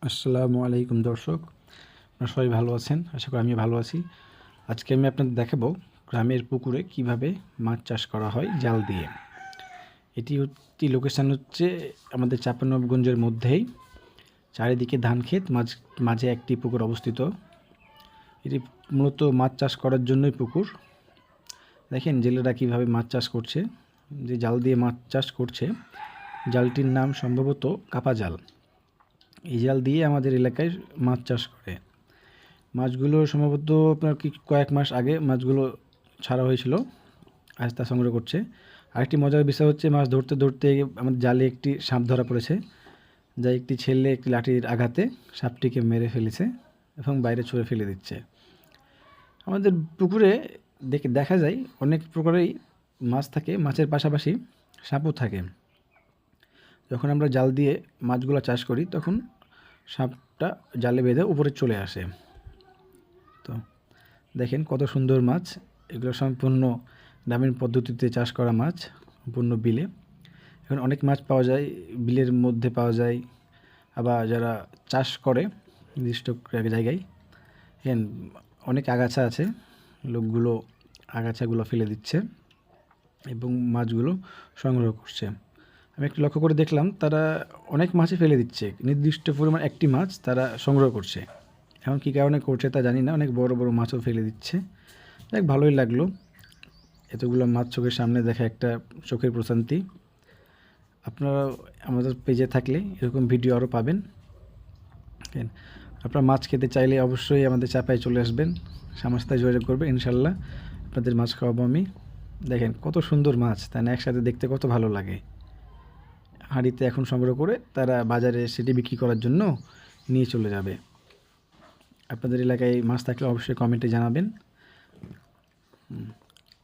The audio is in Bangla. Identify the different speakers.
Speaker 1: আসসালামু আলাইকুম দর্শক, আপনারা সবাই ভালো আছেন? আশা করি আমি ভালো আছি। আজকে আমি আপনাদের দেখাবো গ্রামের পুকুরে কিভাবে মাছ চাষ করা হয় জাল দিয়ে। এটি লোকেশান হচ্ছে আমাদের চাঁপাইনবাবগঞ্জের মধ্যেই। চারিদিকে ধান ক্ষেত, মাঝে একটি পুকুর অবস্থিত। এটি মূলত মাছ চাষ করার জন্যই পুকুর। দেখেন জেলেরা কীভাবে মাছ চাষ করছে, যে জাল দিয়ে মাছ চাষ করছে। জালটির নাম সম্ভবত কাপা জাল। এই জাল দিয়ে আমাদের এলাকায় মাছ চাষ করে। মাছগুলো সম্ভবত আপনার কয়েক মাস আগে মাছগুলো ছাড়া হয়েছিল, আজ তা সংগ্রহ করছে। আরেকটি মজার বিষয় হচ্ছে, মাছ ধরতে ধরতে আমাদের জালে একটি সাপ ধরা পড়েছে, যা একটি ছেলে একটি লাঠির আঘাতে সাপটিকে মেরে ফেলেছে এবং বাইরে ছুঁড়ে ফেলে দিচ্ছে। আমাদের পুকুরে দেখা যায় অনেক প্রকারেই মাছ থাকে, মাছের পাশাপাশি সাপও থাকে। যখন আমরা জাল দিয়ে মাছগুলো চাষ করি তখন সাপটা জালে বেঁধে উপরে চলে আসে। তো দেখেন কত সুন্দর মাছ, এগুলো সম্পূর্ণ গ্রামীণ পদ্ধতিতে চাষ করা মাছ, সম্পূর্ণ বিলে। এখন অনেক মাছ পাওয়া যায়, বিলের মধ্যে পাওয়া যায়, আবার যারা চাষ করে নির্দিষ্ট জায়গায়। হ্যাঁ, অনেক আগাছা আছে, লোকগুলো আগাছাগুলো ফেলে দিচ্ছে এবং মাছগুলো সংগ্রহ করছে। আমি একটু লক্ষ্য করে দেখলাম, তারা অনেক মাছই ফেলে দিচ্ছে, নির্দিষ্ট পরিমাণ একটি মাছ তারা সংগ্রহ করছে। এখন কী কারণে করছে তা জানি না, অনেক বড় বড় মাছও ফেলে দিচ্ছে। দেখ ভালোই লাগলো, এতগুলো মাছ চোখের সামনে দেখা একটা চোখের প্রশান্তি। আপনারা আমাদের পেজে থাকলে এরকম ভিডিও আরও পাবেন। আপনারা মাছ খেতে চাইলে অবশ্যই আমাদের চাপায় চলে আসবেন, আমার সাথে যোগাযোগ করবেন, ইনশাল্লাহ আপনাদের মাছ খাওয়াবো আমি। দেখেন কত সুন্দর মাছ, তাই না? একসাথে দেখতে কত ভালো লাগে। হাঁড়িতে এখন সংগ্রহ করে তারা বাজারে সেটি বিক্রি করার জন্য নিয়ে চলে যাবে। আপনাদের এলাকায় মাছ থাকলে অবশ্যই কমেন্টে জানাবেন।